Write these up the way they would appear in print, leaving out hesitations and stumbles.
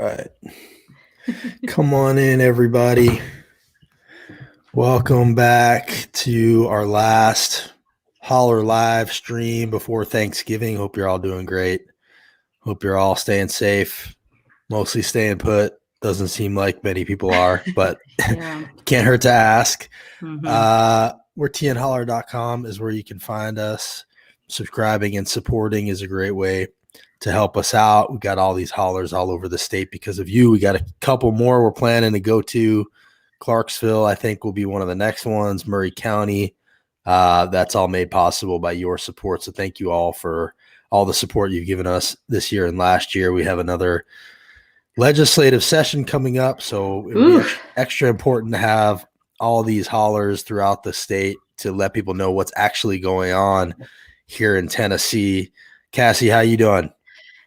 right. Come on in, everybody. Welcome back to our last Holler live stream before Thanksgiving. Hope you're all doing great. Hope you're all staying safe, mostly staying put. Doesn't seem like many people are, but can't hurt to ask. We're tnholler.com is where you can find us. Subscribing and supporting is a great way to help us out. We've got all these hollers all over the state because of you. We got a couple more we're planning to go to. Clarksville, I think, will be one of the next ones. Murray County. That's all made possible by your support. So thank you all for all the support you've given us this year and last year. We have another legislative session coming up, so it would be extra important to have all these hollers throughout the state to let people know what's actually going on here in Tennessee. Cassie, how you doing?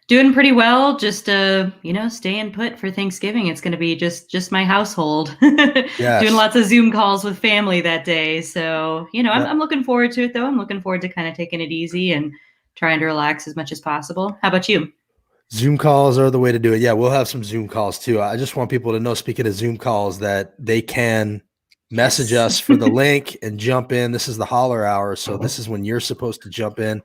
Doing pretty well. Just staying put for Thanksgiving. It's going to be just my household. Yes. Doing lots of Zoom calls with family that day. So, I'm looking forward to it, though. I'm looking forward to kind of taking it easy and trying to relax as much as possible. How about you? Zoom calls are the way to do it. Yeah, we'll have some Zoom calls too. I just want people to know, speaking of Zoom calls, that they can message us for the link and jump in. This is the Holler Hour. So this is when you're supposed to jump in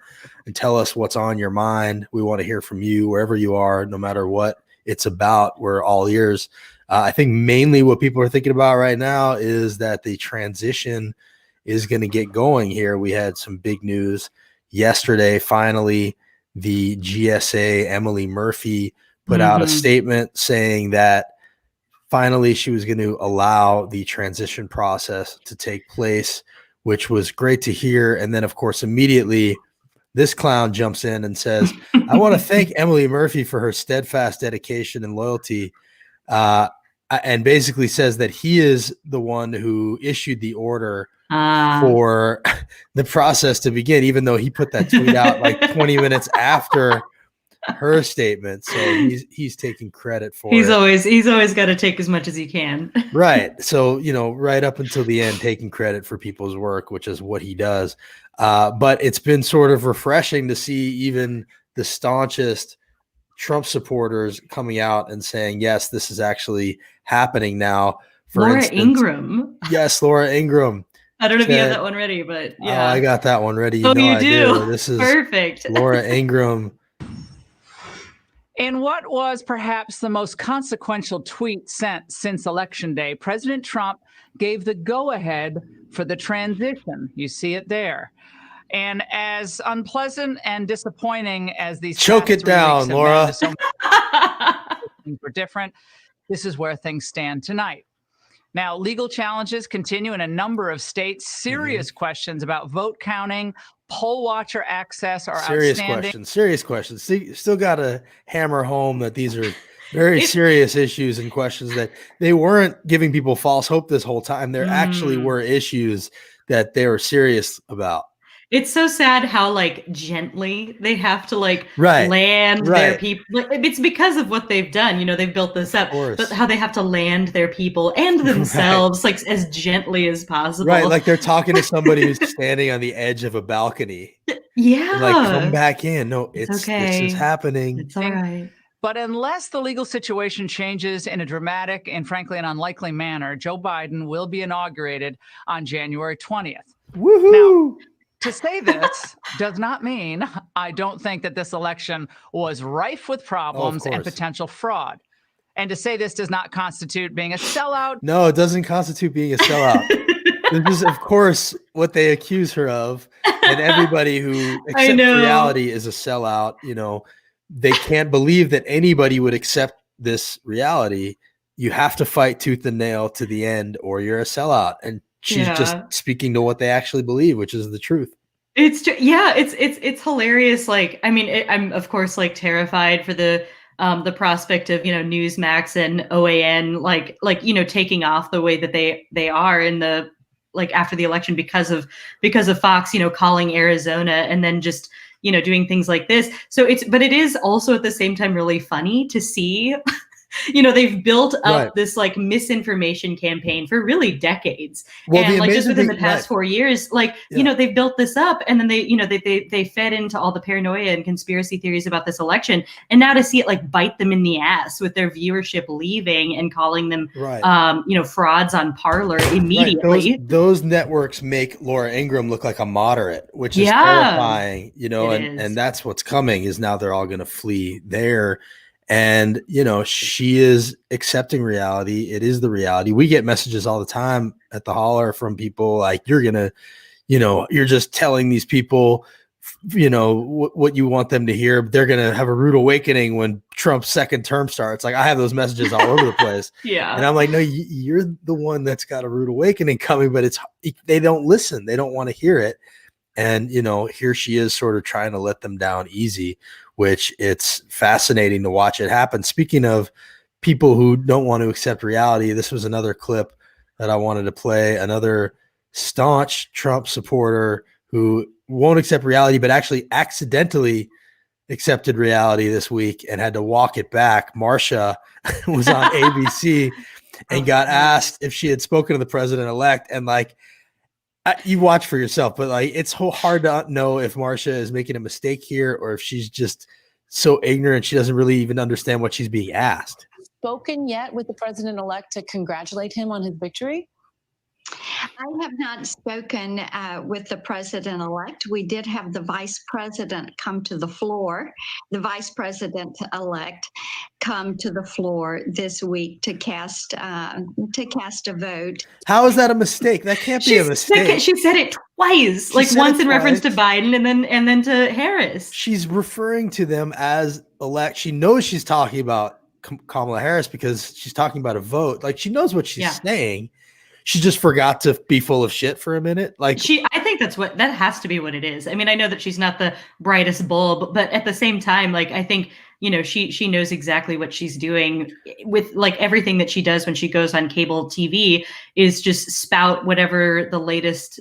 and tell us what's on your mind. We want to hear from you wherever you are, no matter what it's about. We're all ears. I think mainly what people are thinking about right now is that the transition is going to get going here. We had some big news yesterday. Finally, the GSA, Emily Murphy, put out a statement saying that finally she was going to allow the transition process to take place, which was great to hear. And then, of course, immediately this clown jumps in and says, I want to thank Emily Murphy for her steadfast dedication and loyalty, and basically says that he is the one who issued the order for the process to begin, even though he put that tweet out like 20 minutes after her statement. So he's taking credit for it. He's always got to take as much as he can. Right. So, right up until the end, taking credit for people's work, which is what he does. But it's been sort of refreshing to see even the staunchest Trump supporters coming out and saying, yes, this is actually happening now. For Laura instance, Ingram. Yes, Laura Ingram. I don't know if you have that one ready, but yeah. I got that one ready. You do? I do. This is perfect. Laura Ingram. In what was perhaps the most consequential tweet sent since Election Day, President Trump gave the go-ahead for the transition. You see it there. And as unpleasant and disappointing as these choke it down, Laura. Things were different. This is where things stand tonight. Now, legal challenges continue in a number of states. Serious questions about vote counting, poll watcher access are outstanding. Serious questions. Still got to hammer home that these are very serious issues and questions, that they weren't giving people false hope this whole time. There actually were issues that they were serious about. It's so sad how gently they have to land their people. It's because of what they've done. They've built this up, but how they have to land their people and themselves as gently as possible. Right. Like they're talking to somebody who's standing on the edge of a balcony. Yeah. Come back in. No, it's okay. This is happening. It's all right. But unless the legal situation changes in a dramatic and frankly an unlikely manner, Joe Biden will be inaugurated on January 20th. Woohoo! Now, to say this does not mean I don't think that this election was rife with problems and potential fraud. And to say this does not constitute being a sellout. No, it doesn't constitute being a sellout. This is, of course, what they accuse her of. And everybody who accepts reality is a sellout. They can't believe that anybody would accept this reality. You have to fight tooth and nail to the end, or you're a sellout. And she's just speaking to what they actually believe, which is the truth. It's hilarious. I'm of course terrified for the prospect of Newsmax and OAN taking off the way that they are in the after the election because of Fox calling Arizona and then just doing things like this. So it is also at the same time really funny to see they've built up Right. this like misinformation campaign for really decades. Well, And the like just amazing within the thing, past right. 4 years, like, Yeah. they've built this up, and then they fed into all the paranoia and conspiracy theories about this election. And now to see it like bite them in the ass with their viewership leaving and calling them, Right. frauds on Parler Right. immediately. Those networks make Laura Ingram look like a moderate, which is Yeah, terrifying, it and is. that's what's coming is now they're all going to flee there. And, she is accepting reality. It is the reality. We get messages all the time at the Holler from people like, you're going to, you're just telling these people, what you want them to hear. They're going to have a rude awakening when Trump's second term starts. Like, I have those messages all over the place. Yeah. And I'm like, no, you're the one that's got a rude awakening coming, but they don't listen. They don't want to hear it. And, here she is sort of trying to let them down easy, which it's fascinating to watch it happen. Speaking of people who don't want to accept reality, this was another clip that I wanted to play. Another staunch Trump supporter who won't accept reality, but actually accidentally accepted reality this week and had to walk it back. Marsha was on ABC and got asked if she had spoken to the president-elect, and like, you watch for yourself, but like, it's so hard to know if Marsha is making a mistake here or if she's just so ignorant she doesn't really even understand what she's being asked. Spoken yet with the president-elect to congratulate him on his victory? I have not spoken with the president-elect. We did have the vice president come to the floor, the vice president-elect come to the floor this week to cast a vote. How is that a mistake? That can't be a mistake. She said it twice, like once in reference to Biden and then to Harris. She's referring to them as elect. She knows she's talking about Kamala Harris because she's talking about a vote. Like, she knows what she's saying. She just forgot to be full of shit for a minute. Like, I think that has to be what it is. I mean, I know that she's not the brightest bulb, but at the same time, like, I think, she knows exactly what she's doing with like everything that she does when she goes on cable TV is just spout whatever the latest,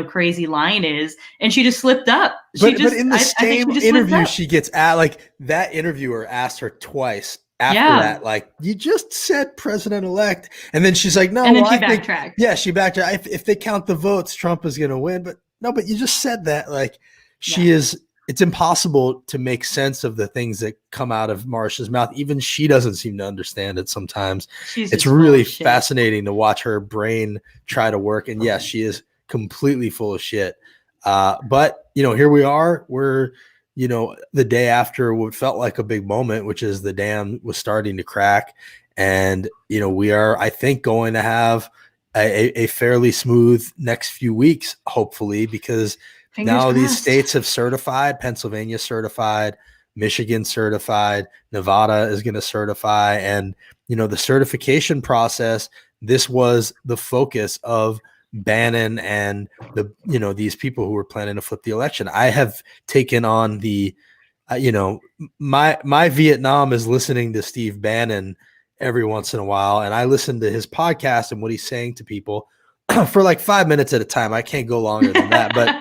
crazy line is. And she just slipped up. But in the same interview, she gets at, like, that interviewer asked her twice after that, like, you just said president-elect, and then she's like, no, and then she backtracked. She backtracked. If they count the votes, Trump is going to win. But no, but you just said that. Like, it's impossible to make sense of the things that come out of Marsha's mouth. Even she doesn't seem to understand it sometimes. It's really fascinating to watch her brain try to work. And yes, she is completely full of shit. But, here we are. We're, the day after what felt like a big moment, which is the dam was starting to crack. And, we are, I think, going to have a fairly smooth next few weeks, hopefully, because now these states have certified. Pennsylvania certified, Michigan certified, Nevada is going to certify. And, the certification process, this was the focus of Bannon and these people who were planning to flip the election. I have taken on the, my Vietnam is listening to Steve Bannon every once in a while. And I listen to his podcast and what he's saying to people for like 5 minutes at a time. I can't go longer than that, but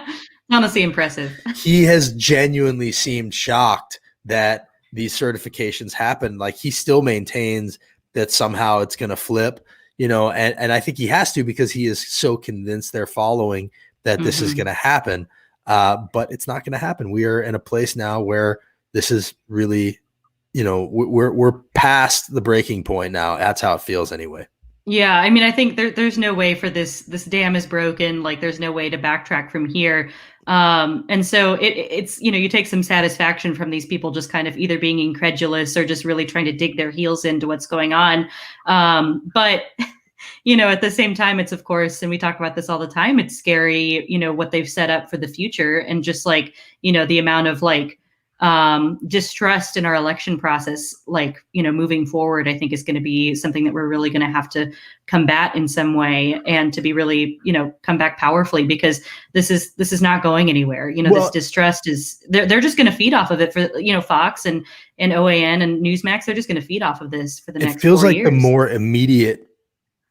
honestly impressive. He has genuinely seemed shocked that these certifications happen. Like, he still maintains that somehow it's going to flip, and I think he has to, because he is so convinced they're following that this is going to happen. But it's not going to happen. We are in a place now where this is really, we're past the breaking point now. That's how it feels anyway. Yeah, I mean, I think there's no way for this dam is broken. Like, there's no way to backtrack from here. And so it's, you take some satisfaction from these people just kind of either being incredulous or just really trying to dig their heels into what's going on. But, at the same time, it's, of course, and we talk about this all the time, it's scary, what they've set up for the future. And just like, the amount of like, distrust in our election process, like, moving forward, I think is going to be something that we're really going to have to combat in some way, and to be really, come back powerfully, because this is not going anywhere. This distrust is, they're just going to feed off of it for, Fox and OAN and Newsmax. They're just going to feed off of this for the next 4 years. It feels like the more immediate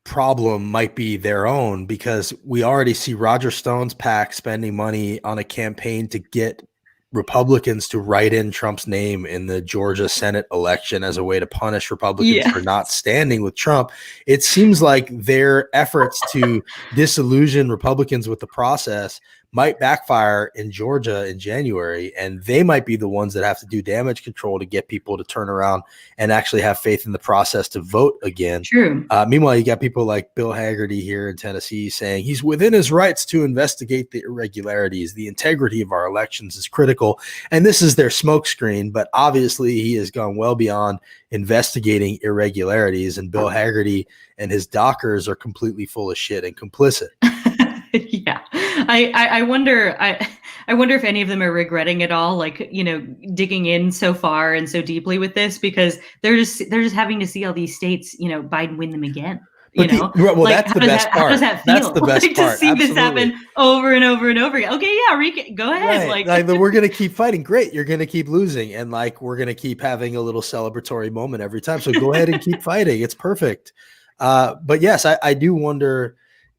problem might be their own, because we already see Roger Stone's PAC spending money on a campaign to get Republicans to write in Trump's name in the Georgia Senate election as a way to punish Republicans for not standing with Trump. It seems like their efforts to disillusion Republicans with the process might backfire in Georgia in January, and they might be the ones that have to do damage control to get people to turn around and actually have faith in the process to vote again. True. Meanwhile, you got people like Bill Hagerty here in Tennessee saying he's within his rights to investigate the irregularities. The integrity of our elections is critical. And this is their smokescreen, but obviously he has gone well beyond investigating irregularities, and Bill Hagerty and his dockers are completely full of shit and complicit. Yeah. I wonder I wonder if any of them are regretting it all, like, you know, digging in so far and so deeply with this, because they're just having to see all these states, you know, Biden win them again. You know, well, like, that's the best part. How does that feel? That's the best like, part. To see Absolutely. this happen over and over and over again. Okay, yeah, go ahead. Right. Like we're gonna keep fighting. Great, you're gonna keep losing, and like we're gonna keep having a little celebratory moment every time. So go ahead and keep fighting. It's perfect. But yes, I do wonder.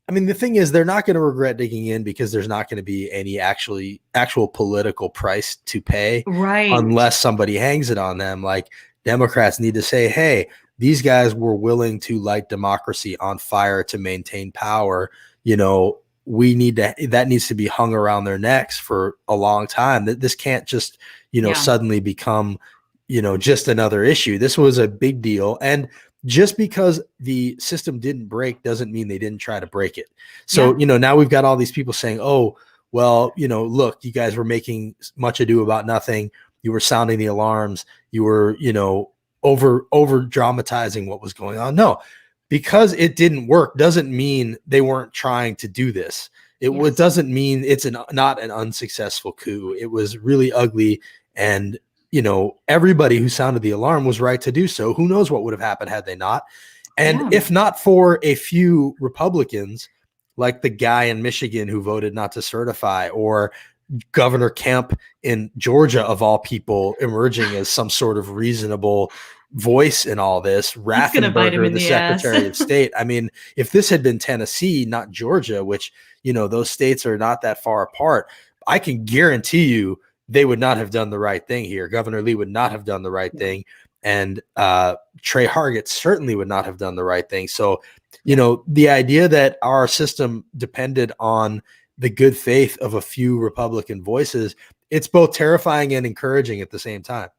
I mean, the thing is, they're not going to regret digging in because there's not going to be any actual political price to pay, right, unless somebody hangs it on them. Like Democrats need to say, hey, these guys were willing to light democracy on fire to maintain power. You know, that needs to be hung around their necks for a long time. That this can't just, suddenly become, just another issue. This was a big deal. And just because the system didn't break doesn't mean they didn't try to break it. So, now we've got all these people saying, oh, well, look, you guys were making much ado about nothing. You were sounding the alarms. You were, over dramatizing what was going on. No, because it didn't work doesn't mean they weren't trying to do this. It doesn't mean it's not an unsuccessful coup. It was really ugly. And everybody who sounded the alarm was right to do so. Who knows what would have happened had they not? And if not for a few Republicans, like the guy in Michigan who voted not to certify, or Governor Kemp in Georgia, of all people, emerging as some sort of reasonable voice in all this, Raffensperger, the Secretary of State. I mean, if this had been Tennessee, not Georgia, which, those states are not that far apart, I can guarantee you they would not have done the right thing here. Governor Lee would not have done the right thing. And Trey Hargett certainly would not have done the right thing. So, the idea that our system depended on the good faith of a few Republican voices, it's both terrifying and encouraging at the same time.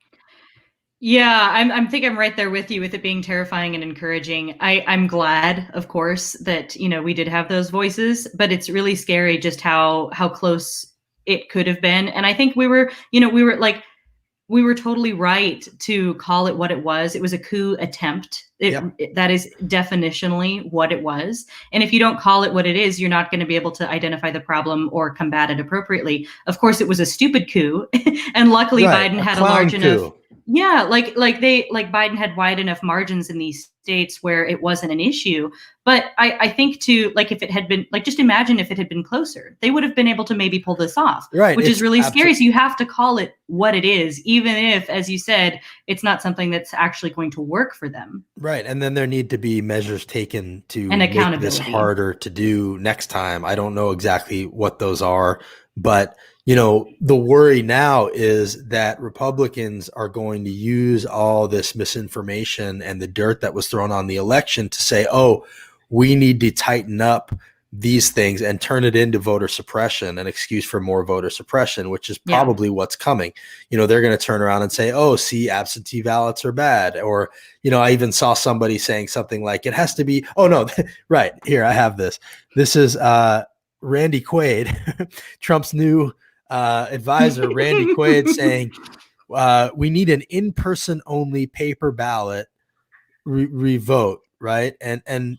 Yeah, I think I'm right there with you with it being terrifying and encouraging. I'm glad, of course, that, we did have those voices, but it's really scary just how close it could have been. And I think we were totally right to call it what it was. It was a coup attempt. That is definitionally what it was. And if you don't call it what it is, you're not going to be able to identify the problem or combat it appropriately. Of course, it was a stupid coup. And luckily Biden had a large enough. Yeah, like Biden had wide enough margins in these states where it wasn't an issue. But I think if it had been, just imagine if it had been closer, they would have been able to maybe pull this off, which is really scary. So you have to call it what it is, even if, as you said, it's not something that's actually going to work for them. Right. And then there need to be measures taken to make this harder to do next time. I don't know exactly what those are, but the worry now is that Republicans are going to use all this misinformation and the dirt that was thrown on the election to say, oh, we need to tighten up these things and turn it into voter suppression, an excuse for more voter suppression, which is probably what's coming. They're going to turn around and say, oh, see, absentee ballots are bad. Or, I even saw somebody saying something like, it has to be, oh no, right here, I have this. This is Randy Quaid, Trump's new advisor, Randy Quaid, saying we need an in-person only paper ballot revote, right? And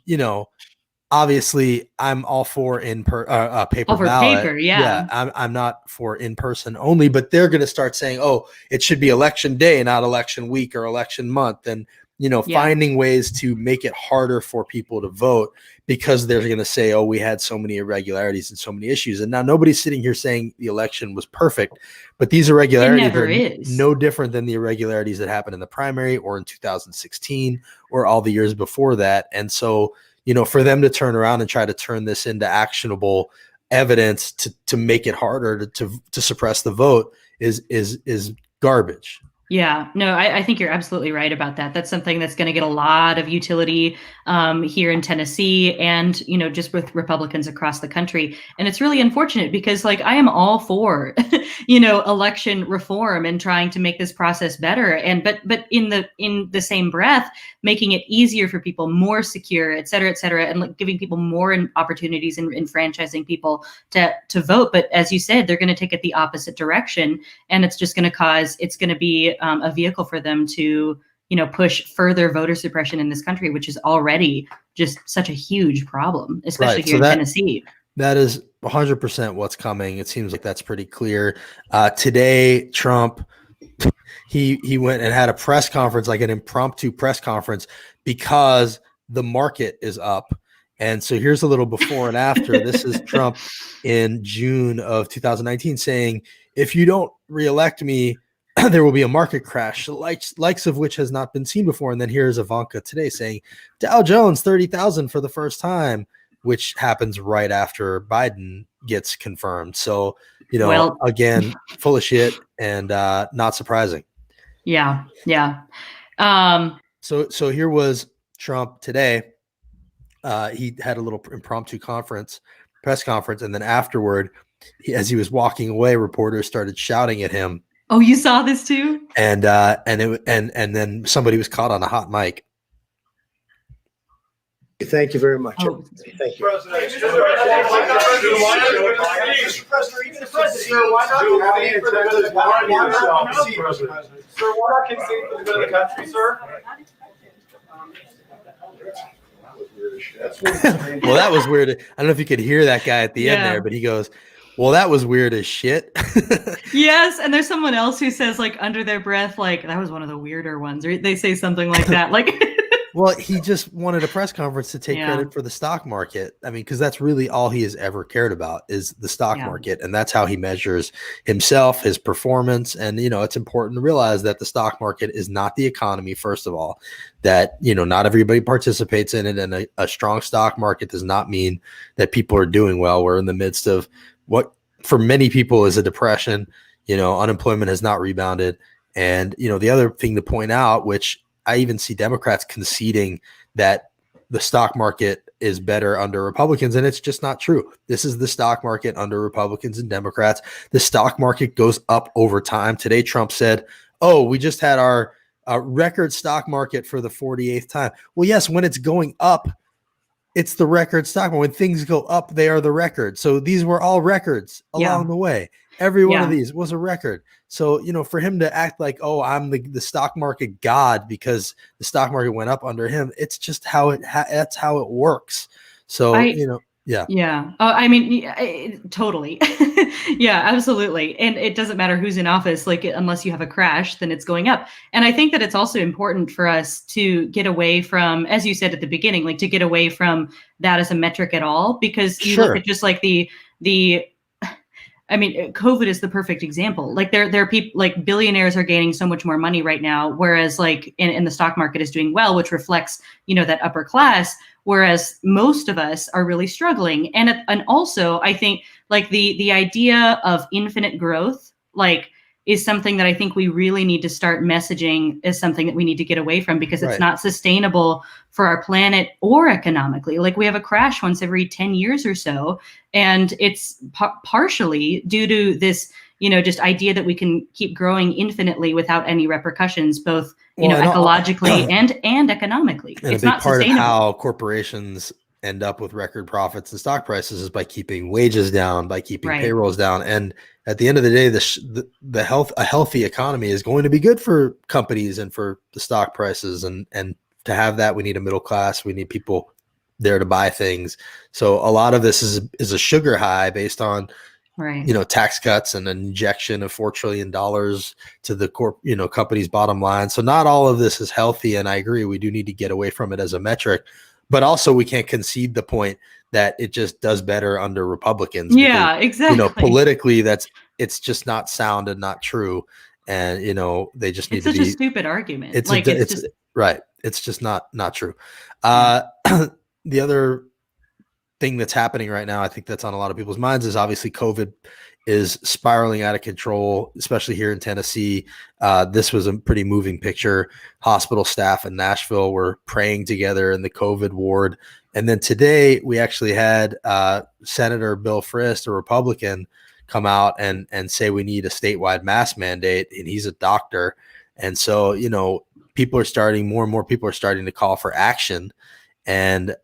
obviously I'm all for paper ballot. Paper, yeah. I'm not for in-person only, but they're going to start saying, oh, it should be election day, not election week or election month, and finding ways to make it harder for people to vote, because they're going to say, oh, we had so many irregularities and so many issues. And now nobody's sitting here saying the election was perfect, but these irregularities are no different than the irregularities that happened in the primary or in 2016 or all the years before that. And so, for them to turn around and try to turn this into actionable evidence to make it harder to suppress the vote is garbage. Yeah, no, I think you're absolutely right about that. That's something that's going to get a lot of utility here in Tennessee and, just with Republicans across the country. And it's really unfortunate because like I am all for, election reform and trying to make this process better. And but in the same breath, making it easier for people, more secure, et cetera, and like giving people more opportunities and enfranchising people to vote. But as you said, they're going to take it the opposite direction. And it's just going to be a vehicle for them to, push further voter suppression in this country, which is already just such a huge problem, especially here in Tennessee. That is 100% what's coming. It seems like that's pretty clear. Today, Trump, he went and had a press conference, like an impromptu press conference, because the market is up. And so here's a little before and after. This is Trump in June of 2019 saying, if you don't reelect me, there will be a market crash, likes of which has not been seen before. And then here's Ivanka today saying Dow Jones 30,000 for the first time, which happens right after Biden gets confirmed. So, again, full of shit and not surprising. Yeah. So here was Trump today. He had a little impromptu press conference, and then afterward, as he was walking away, reporters started shouting at him. Oh, you saw this too? And then somebody was caught on a hot mic. Thank you very much. Oh. Thank you. President, Sir, why not concede for the good of the country, sir? Well, that was weird. I don't know if you could hear that guy at the end there, but he goes, well, that was weird as shit. Yes, and there's someone else who says, like, under their breath, like, that was one of the weirder ones. Or they say something like that. Like, well, he just wanted a press conference to take credit for the stock market. I mean, because that's really all he has ever cared about is the stock market. And that's how he measures himself, his performance. And, it's important to realize that the stock market is not the economy, first of all, that, not everybody participates in it. And a strong stock market does not mean that people are doing well. We're in the midst of what for many people is a depression. Unemployment has not rebounded. And, the other thing to point out, which I even see Democrats conceding, that the stock market is better under Republicans, and it's just not true. This is the stock market under Republicans and Democrats. The stock market goes up over time. Today, Trump said, oh, we just had our record stock market for the 48th time. Well, yes, when it's going up, it's the record stock market. When things go up, they are the record. So these were all records along the way. Every one of these was a record. So, for him to act like, oh, I'm the stock market god because the stock market went up under him, it's just that's how it works. So, yeah. I mean, totally. Yeah, absolutely. And it doesn't matter who's in office, like unless you have a crash, then it's going up. And I think that it's also important for us to get away from, as you said at the beginning, like to get away from that as a metric at all, because you look at just like I mean, COVID is the perfect example. Like there are people, like billionaires are gaining so much more money right now, whereas like in the stock market is doing well, which reflects, that upper class, whereas most of us are really struggling. And also I think like the idea of infinite growth, like is something that I think we really need to start messaging as something that we need to get away from, because it's not sustainable for our planet or economically. Like we have a crash once every 10 years or so. And it's partially due to this, just idea that we can keep growing infinitely without any repercussions, both, ecologically and economically. And it's a big not part sustainable. of how corporations end up with record profits and stock prices is by keeping wages down, by keeping payrolls down. And at the end of the day, a healthy economy is going to be good for companies and for the stock prices. And to have that, we need a middle class. We need people there to buy things. So a lot of this is a sugar high based on, tax cuts and an injection of $4 trillion to the company's bottom line. So not all of this is healthy. And I agree, we do need to get away from it as a metric, but also we can't concede the point that it just does better under Republicans. Yeah, because, exactly. Politically, it's just not sound and not true. And, they just need to be. It's such a stupid argument. It's just not true. The other thing that's happening right now, I think that's on a lot of people's minds, is obviously COVID is spiraling out of control, especially here in Tennessee. This was a pretty moving picture. Hospital staff in Nashville were praying together in the COVID ward. And then today we actually had Senator Bill Frist, a Republican, come out and say we need a statewide mask mandate, and he's a doctor. And so, more and more people are starting to call for action. And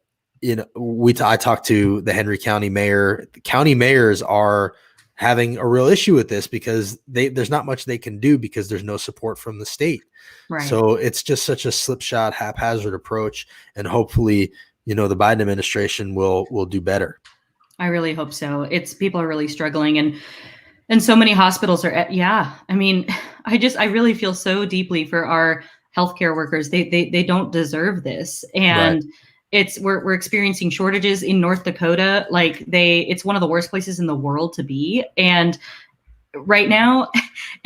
I talked to the Henry County mayor. The county mayors are having a real issue with this because there's not much they can do because there's no support from the state. Right. So it's just such a slipshod, haphazard approach, and hopefully, the Biden administration will do better. I really hope so. People are really struggling, and so many hospitals are. I mean, I really feel so deeply for our healthcare workers. They don't deserve this, and. Right. We're experiencing shortages in North Dakota. It's one of the worst places in the world to be. And right now,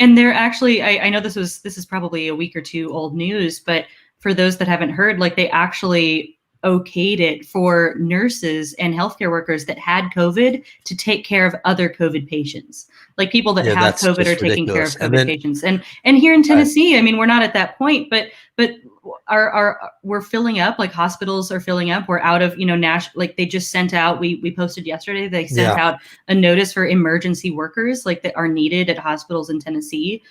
and they're actually, I know this is probably a week or two old news, but for those that haven't heard, they actually okayed it for nurses and healthcare workers that had COVID to take care of other COVID patients. People that have COVID are taking care of COVID patients. And here in Tennessee, I mean, we're not at that point, but we're filling up, hospitals are filling up. We're out of, they just sent out, we posted yesterday, they sent out a notice for emergency workers, that are needed at hospitals in Tennessee.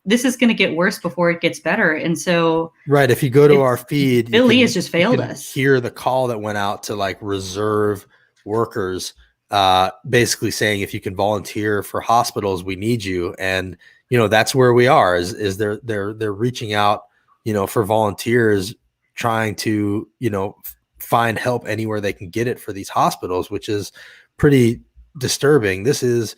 This is going to get worse before it gets better. And so, right. If you go to our feed, Bill Lee has just failed us. Hear the call that went out to reserve workers, basically saying, if you can volunteer for hospitals, we need you. And, that's where we are is they're reaching out, for volunteers, trying to, find help anywhere they can get it for these hospitals, which is pretty disturbing. This is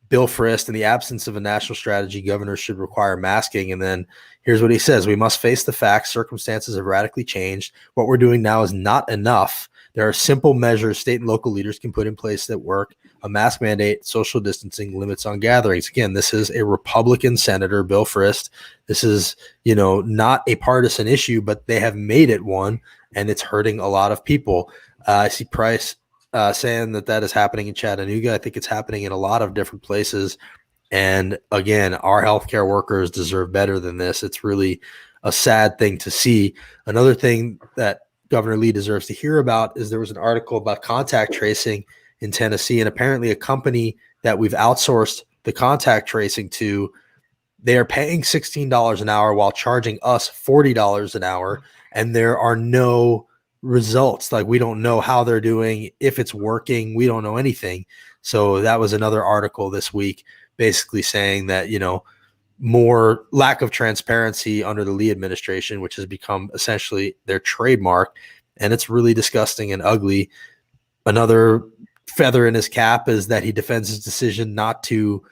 Bill Frist. In the absence of a national strategy, governors should require masking. And then here's what he says: we must face the facts. Circumstances have radically changed. What we're doing now is not enough. There are simple measures state and local leaders can put in place that work. A mask mandate, social distancing, limits on gatherings. Again, this is a Republican senator, Bill Frist. This is, not a partisan issue, but they have made it one, and it's hurting a lot of people. I see Price saying that is happening in Chattanooga. I think it's happening in a lot of different places. And again, our healthcare workers deserve better than this. It's really a sad thing to see. Another thing that Governor Lee deserves to hear about is there was an article about contact tracing in Tennessee, and apparently a company that we've outsourced the contact tracing to, they are paying $16 an hour while charging us $40 an hour, and there are no results. We don't know how they're doing, if it's working. We don't know anything. So that was another article this week basically saying that, more lack of transparency under the Lee administration, which has become essentially their trademark. And it's really disgusting and ugly. Another feather in his cap is that he defends his decision not to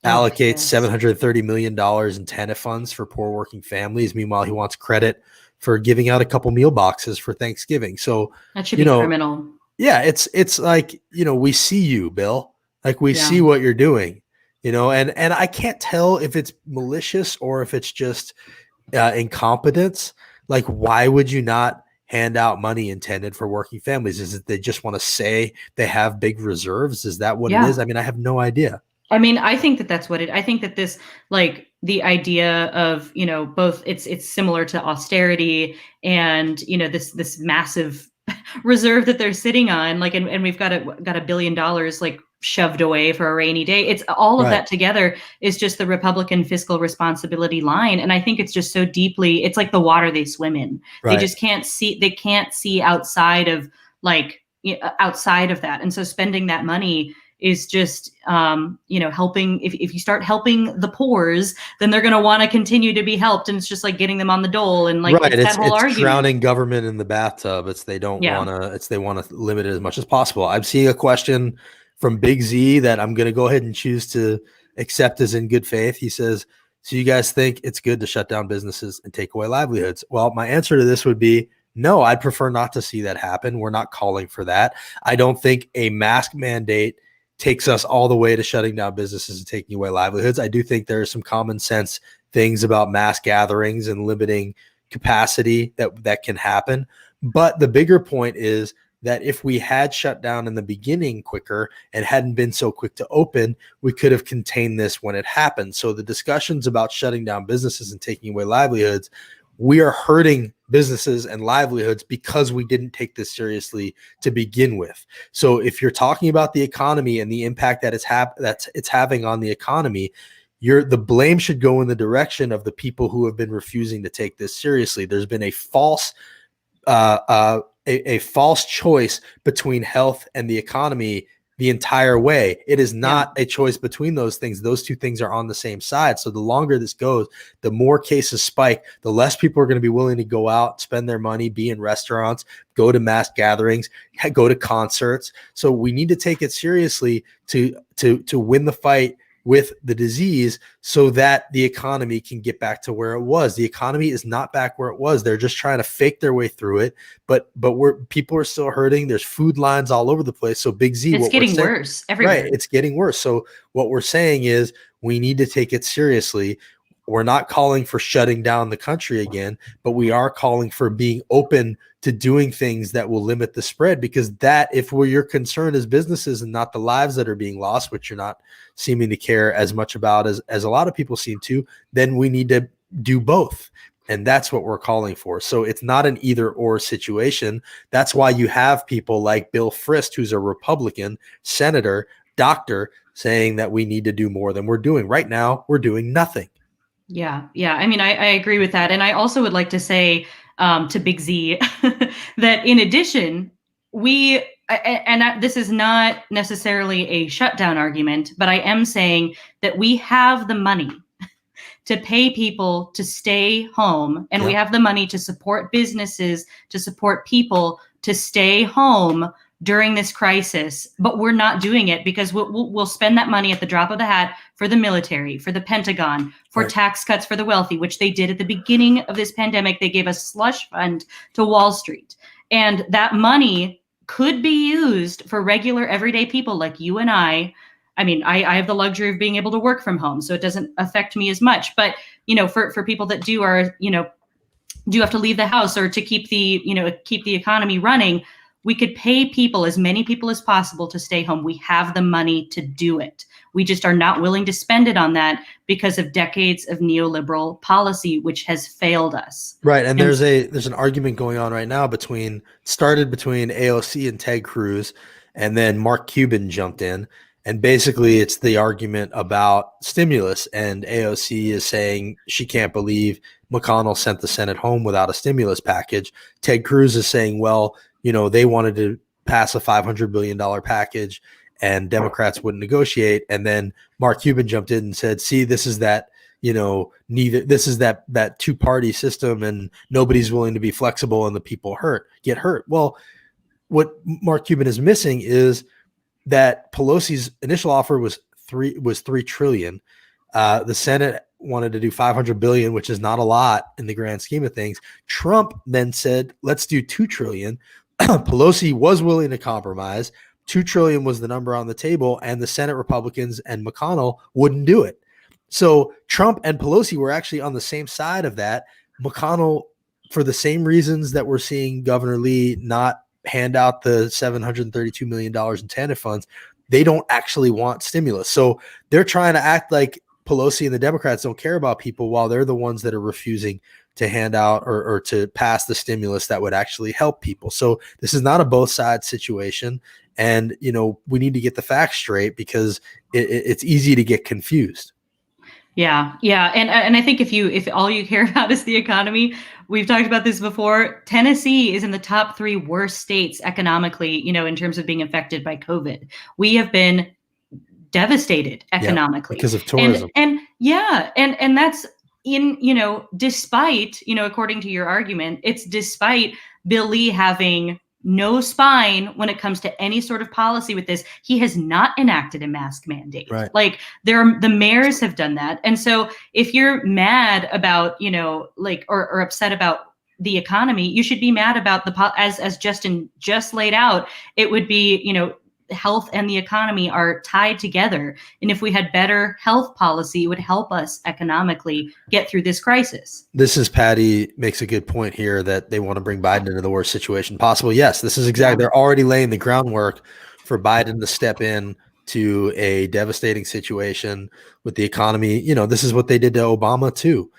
allocate $730 million in TANF funds for poor working families. Meanwhile, he wants credit for giving out a couple meal boxes for Thanksgiving. So that should be criminal. Yeah, it's we see you, Bill. We see what you're doing. And I can't tell if it's malicious or if it's just incompetence. Why would you not hand out money intended for working families? Is it they just want to say they have big reserves? Is that what it is? I mean, I have no idea. I mean, I think that's what I think that this, the idea of, both it's similar to austerity and, this massive reserve that they're sitting on, and we've got $1 billion, shoved away for a rainy day. It's all of that together is just the Republican fiscal responsibility line. And I think it's just so deeply, it's like the water they swim in. They just can't see outside of outside of that. And so spending that money is just, helping. If you start helping the poors, then they're going to want to continue to be helped. And it's just getting them on the dole. And it's that whole argument. Drowning government in the bathtub. They want to limit it as much as possible. I'm seeing a question from Big Z that I'm going to go ahead and choose to accept as in good faith. He says, so you guys think it's good to shut down businesses and take away livelihoods? Well, my answer to this would be no, I'd prefer not to see that happen. We're not calling for that. I don't think a mask mandate takes us all the way to shutting down businesses and taking away livelihoods. I do think there are some common sense things about mass gatherings and limiting capacity that can happen. But the bigger point is that if we had shut down in the beginning quicker and hadn't been so quick to open, we could have contained this when it happened. So the discussions about shutting down businesses and taking away livelihoods, we are hurting businesses and livelihoods because we didn't take this seriously to begin with. So if you're talking about the economy and the impact that it's having on the economy, the blame should go in the direction of the people who have been refusing to take this seriously. There's been a false false choice between health and the economy the entire way. It is not a choice between those things. Those two things are on the same side. So the longer this goes, the more cases spike, the less people are going to be willing to go out, spend their money, be in restaurants, go to mass gatherings, go to concerts. So we need to take it seriously to win the fight with the disease so that the economy can get back to where it was. The economy is not back where it was. They're just trying to fake their way through it, but people are still hurting. There's food lines all over the place. So Big Z, it's getting worse everywhere. Right, it's getting worse. So what we're saying is we need to take it seriously. We're not calling for shutting down the country again, but we are calling for being open to doing things that will limit the spread, because that, if your concern is businesses and not the lives that are being lost, which you're not seeming to care as much about as a lot of people seem to, then we need to do both. And that's what we're calling for. So it's not an either or situation. That's why you have people like Bill Frist, who's a Republican senator, doctor, saying that we need to do more than we're doing. Right now, we're doing nothing. Yeah. I mean, I agree with that. And I also would like to say to Big Z that in addition, this is not necessarily a shutdown argument, but I am saying that we have the money to pay people to stay home, and we have the money to support businesses, to support people to stay home during this crisis, but we're not doing it because we'll spend that money at the drop of the hat for the military, for the Pentagon, for tax cuts for the wealthy, which they did at the beginning of this pandemic. They gave a slush fund to Wall Street. And that money could be used for regular everyday people like you and I. I mean, I have the luxury of being able to work from home, so it doesn't affect me as much. But, for people that do have to leave the house or to keep the economy running, we could pay people, as many people as possible, to stay home. We have the money to do it. We just are not willing to spend it on that because of decades of neoliberal policy, which has failed us. Right. And there's an argument going on right now started between AOC and Ted Cruz, and then Mark Cuban jumped in. And basically it's the argument about stimulus, and AOC is saying she can't believe McConnell sent the Senate home without a stimulus package. Ted Cruz is saying, well, they wanted to pass a $500 billion package and Democrats wouldn't negotiate. And then Mark Cuban jumped in and said, see, this is that, this is that two-party system, and nobody's willing to be flexible, and the people get hurt. Well, what Mark Cuban is missing is that Pelosi's initial offer was $3 trillion. The Senate wanted to do $500 billion, which is not a lot in the grand scheme of things. Trump then said, let's do $2 trillion. Pelosi was willing to compromise. $2 trillion was the number on the table, and the Senate Republicans and McConnell wouldn't do it. So Trump and Pelosi were actually on the same side of that. McConnell, for the same reasons that we're seeing Governor Lee not hand out the $732 million in TANF funds, they don't actually want stimulus. So they're trying to act like Pelosi and the Democrats don't care about people, while they're the ones that are refusing to hand out or to pass the stimulus that would actually help people. So this is not a both sides situation. And, we need to get the facts straight, because it's easy to get confused. Yeah. And I think if all you care about is the economy, we've talked about this before, Tennessee is in the top 3 worst states economically, in terms of being affected by COVID. We have been devastated economically because of tourism. And that's despite, according to your argument, it's despite Bill Lee having no spine when it comes to any sort of policy with this. He has not enacted a mask mandate. Right. Like the mayors have done that. And so if you're mad about, or upset about the economy, you should be mad about as Justin just laid out. It would be, health and the economy are tied together. And if we had better health policy, it would help us economically get through this crisis. This is Patty makes a good point here that they want to bring Biden into the worst situation possible. Yes, this is exactly, they're already laying the groundwork for Biden to step in to a devastating situation with the economy. This is what they did to Obama too.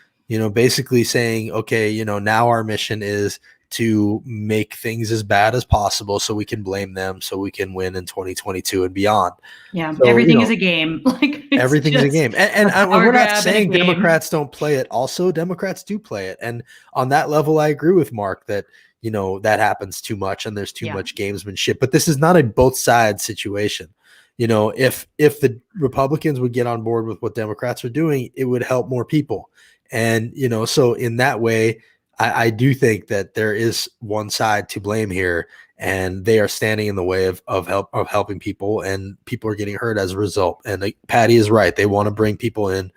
Basically saying, okay, now our mission is to make things as bad as possible so we can blame them, so we can win in 2022 and beyond. Yeah, so, everything is a game. Like everything's a game. And we're not saying game. Democrats don't play it. Also, Democrats do play it. And on that level, I agree with Mark that, that happens too much and there's too much gamesmanship. But this is not a both sides situation. If the Republicans would get on board with what Democrats are doing, it would help more people. And, so in that way, I do think that there is one side to blame here, and they are standing in the way of helping people, and people are getting hurt as a result. And Patty is right. They want to bring Biden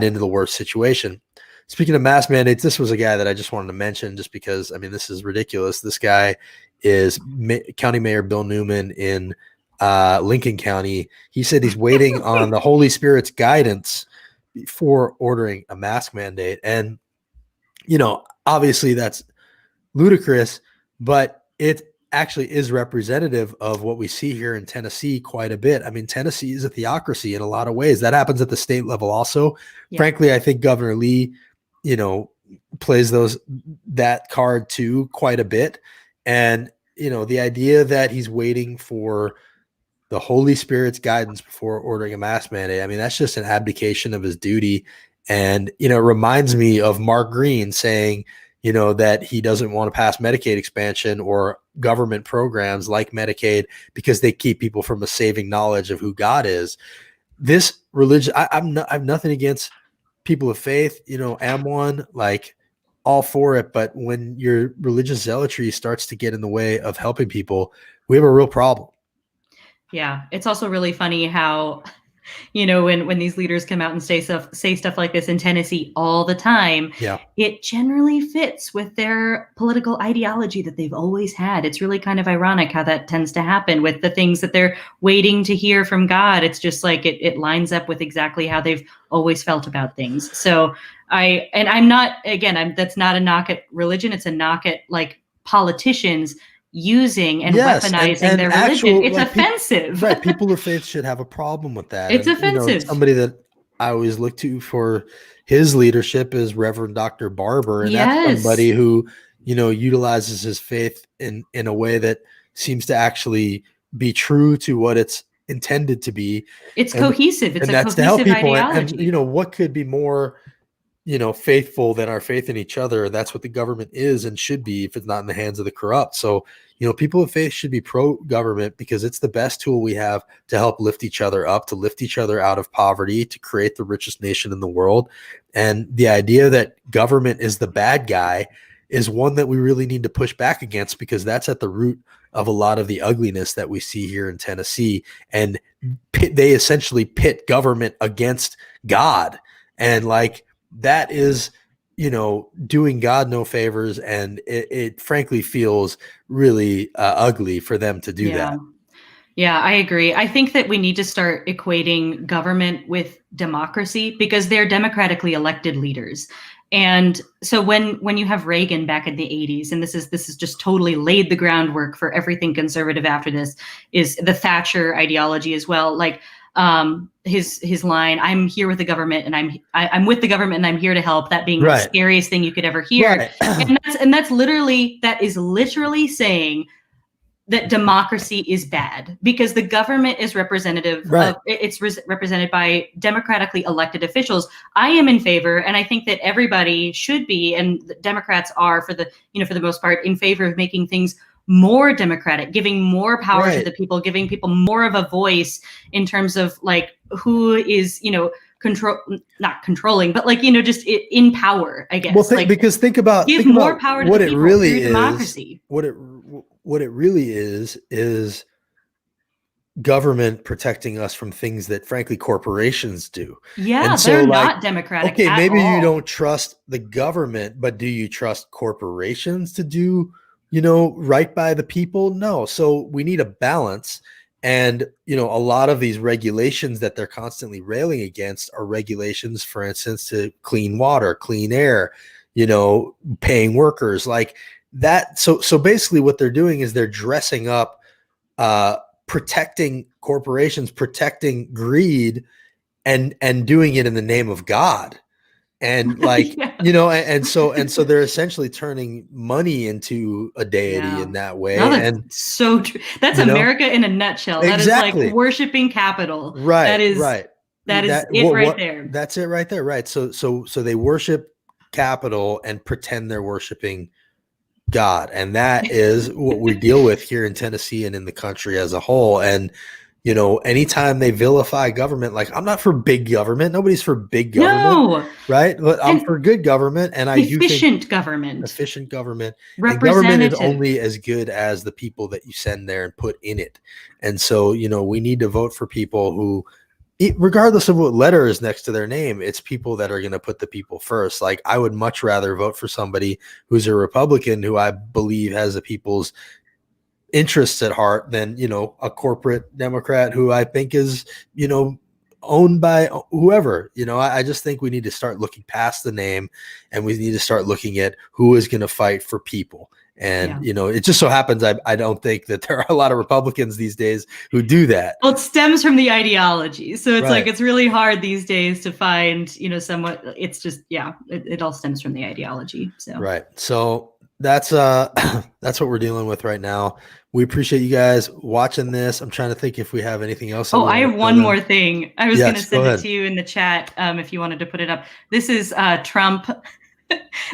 into the worst situation. Speaking of mask mandates, this was a guy that I just wanted to mention just because, this is ridiculous. This guy is County Mayor Bill Newman in Lincoln County. He said he's waiting on the Holy Spirit's guidance before ordering a mask mandate. And, obviously that's ludicrous, but it actually is representative of what we see here in Tennessee quite a bit. Tennessee is a theocracy in a lot of ways. That happens at the state level also. Yeah. Frankly, I think Governor Lee, plays that card too quite a bit. And, the idea that he's waiting for the Holy Spirit's guidance before ordering a mask mandate, that's just an abdication of his duty. And, it reminds me of Mark Green saying, that he doesn't want to pass Medicaid expansion or government programs like Medicaid because they keep people from a saving knowledge of who God is. This religion, I have nothing against people of faith, am one, like all for it. But when your religious zealotry starts to get in the way of helping people, we have a real problem. Yeah. It's also really funny how, when these leaders come out and say stuff like this in Tennessee all the time, it generally fits with their political ideology that they've always had. It's really kind of ironic how that tends to happen with the things that they're waiting to hear from God. It's just like it lines up with exactly how they've always felt about things. So I'm not, again, that's not a knock at religion. It's a knock at like politicians using and weaponizing their religion. It's offensive. Right. People of faith should have a problem with that. It's offensive. Somebody that I always look to for his leadership is Reverend Dr. Barber. And that's somebody who, utilizes his faith in a way that seems to actually be true to what it's intended to be. It's cohesive. It's a cohesive to help people. Ideology. And what could be more faithful than our faith in each other? That's what the government is and should be if it's not in the hands of the corrupt. So, people of faith should be pro-government because it's the best tool we have to help lift each other up, to lift each other out of poverty, to create the richest nation in the world. And the idea that government is the bad guy is one that we really need to push back against because that's at the root of a lot of the ugliness that we see here in Tennessee. And they essentially pit government against God. And that is, doing God no favors. And it frankly feels really ugly for them to do that. Yeah, I agree. I think that we need to start equating government with democracy because they're democratically elected leaders. And so when you have Reagan back in the 80s, and this is just totally laid the groundwork for everything conservative after this, is the Thatcher ideology as well. Like his line, "I'm here with the government, and I'm with the government, and I'm here to help." That being the scariest thing you could ever hear. Right. that is literally saying that democracy is bad because the government is representative of represented by democratically elected officials. I am in favor, and I think that everybody should be, and the Democrats are for the most part in favor of making things more democratic, giving more power to the people, giving people more of a voice in terms of who is, not controlling, but just in power, I guess. Well, because think about more power to what the it people really through is. Democracy. What it really is government protecting us from things that frankly corporations do. Yeah, and so, they're not democratic. Okay, maybe all. You don't trust the government, but do you trust corporations to do, right by the people? No. So we need a balance. And, a lot of these regulations that they're constantly railing against are regulations, for instance, to clean water, clean air, paying workers like that. So basically what they're doing is they're dressing up, protecting corporations, protecting greed, and doing it in the name of God. And like, Yeah. and so they're essentially turning money into a deity in that way. No, that's and so true. That's America in a nutshell. That is Exactly. like worshiping capital. Right. That is right. That is it right there. That's it right there. Right. So they worship capital and pretend they're worshiping God. And that is what we deal with here in Tennessee and in the country as a whole. And, anytime they vilify government, like I'm not for big government. Nobody's for big government. No. Right. But I'm for good government. And I do think efficient government. Efficient government. Representative. And government is only as good as the people that you send there and put in it. And so, we need to vote for people who, regardless of what letter is next to their name, it's people that are going to put the people first. Like I would much rather vote for somebody who's a Republican who I believe has the people's interests at heart than, a corporate Democrat who I think is, owned by whoever. I just think we need to start looking past the name, and we need to start looking at who is going to fight for people. And, it just so happens I don't think that there are a lot of Republicans these days who do that. Well, it stems from the ideology. So it's Right. like it's really hard these days to find, somewhat. It's just, it all stems from the ideology. So Right. So that's what we're dealing with right now. We appreciate you guys watching this. I'm trying to think if we have anything else. Oh, I have one more thing. I was going to send it to you in the chat if you wanted to put it up. This is Trump.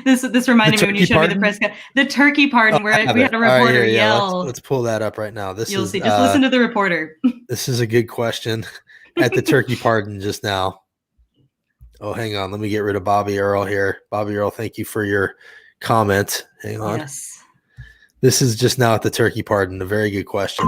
This reminded me when you showed me the press cut. The turkey pardon, where we had a reporter yell. Let's pull that up right now. You'll see. Just listen to the reporter. This is a good question at the turkey pardon just now. Oh, hang on. Let me get rid of Bobby Earl here. Bobby Earl, thank you for your comment. Hang on. Yes. This is just now at the turkey pardon. A very good question.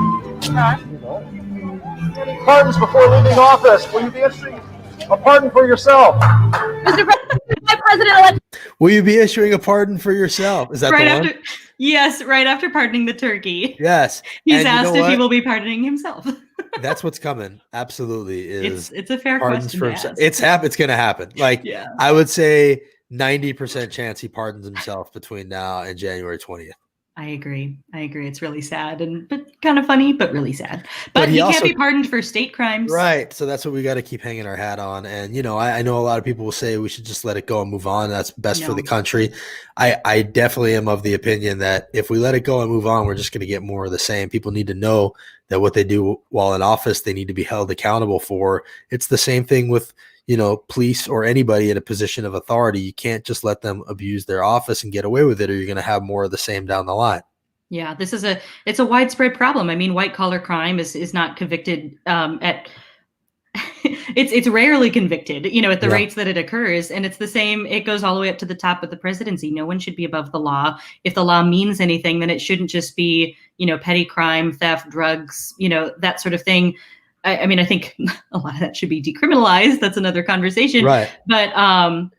Pardons before leaving office. Will you be issuing a pardon for yourself? Mr. President, my president-elect. Will you be issuing a pardon for yourself? Is that right the after? one? Yes, right after pardoning the turkey. Yes. He's asked if he will be pardoning himself. That's what's coming. Absolutely. It's a fair pardons question. For himself. It's going to happen. Like I would say 90% chance he pardons himself between now and January 20th. I agree. It's really sad but kind of funny, but really sad. But he can't be pardoned for state crimes. Right. So that's what we got to keep hanging our hat on. And, I know a lot of people will say we should just let it go and move on. That's best for the country. I definitely am of the opinion that if we let it go and move on, we're just going to get more of the same. People need to know that what they do while in office, they need to be held accountable for. It's the same thing with, police or anybody in a position of authority. You can't just let them abuse their office and get away with it, or you're going to have more of the same down the line. Yeah, it's a widespread problem. I mean, white collar crime is not convicted at it's rarely convicted, at the rates that it occurs. And it's the same. It goes all the way up to the top of the presidency. No one should be above the law. If the law means anything, then it shouldn't just be, petty crime, theft, drugs, that sort of thing. I mean, I think a lot of that should be decriminalized. That's another conversation. Right. But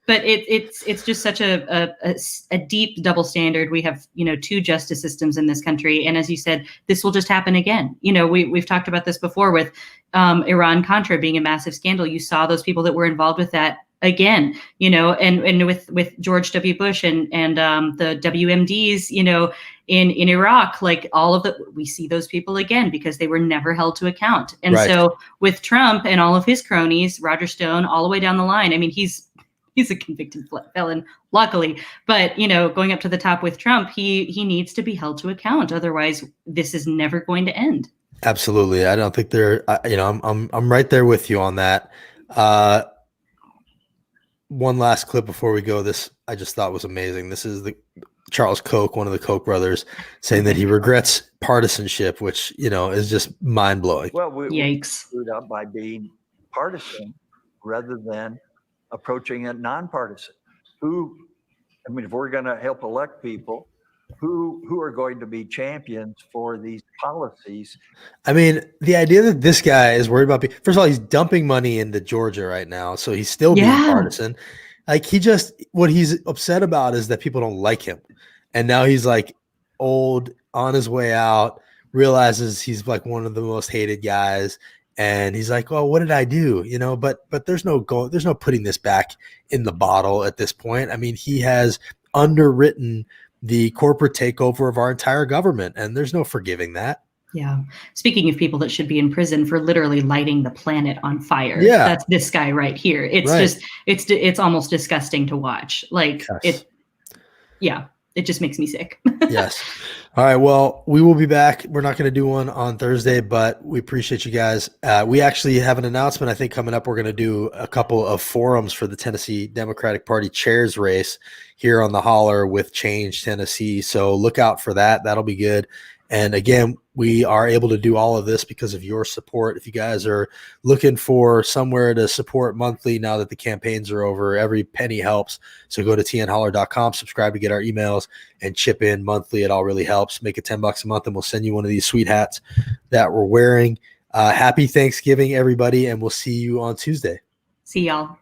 it's just such a deep double standard. We have, two justice systems in this country. And as you said, this will just happen again. We've talked about this before with Iran-Contra being a massive scandal. You saw those people that were involved with that again, and with George W. Bush and the WMDs, in Iraq, like we see those people again because they were never held to account. And so with Trump and all of his cronies, Roger Stone, all the way down the line, I mean, he's a convicted felon, luckily, but going up to the top with Trump, he needs to be held to account. Otherwise, this is never going to end. Absolutely. I don't think I'm right there with you on that. One last clip before we go. This I just thought was amazing. This is the Charles Koch, one of the Koch brothers, saying that he regrets partisanship, which is just mind blowing. Well, we Yikes! screwed up by being partisan rather than approaching it nonpartisan. If we're going to help elect people, who are going to be champions for these policies? I mean, the idea that this guy is worried about first of all, he's dumping money into Georgia right now, so he's still being partisan. Like what he's upset about is that people don't like him, and now he's like old, on his way out, realizes he's like one of the most hated guys. And he's like, "Well, what did I do?" But there's no putting this back in the bottle at this point. I mean, he has underwritten the corporate takeover of our entire government, and there's no forgiving that. Yeah. Speaking of people that should be in prison for literally lighting the planet on fire, that's this guy right here. It's it's almost disgusting to watch. Like it just makes me sick. Yes. All right. Well, we will be back. We're not going to do one on Thursday, but we appreciate you guys. We actually have an announcement, I think, coming up. We're going to do a couple of forums for the Tennessee Democratic Party chairs race here on the Holler with Change Tennessee. So look out for that. That'll be good. And again, we are able to do all of this because of your support. If you guys are looking for somewhere to support monthly now that the campaigns are over, every penny helps. So go to tnholler.com, subscribe to get our emails, and chip in monthly. It all really helps. Make it $10 a month, and we'll send you one of these sweet hats that we're wearing. Happy Thanksgiving, everybody, and we'll see you on Tuesday. See y'all.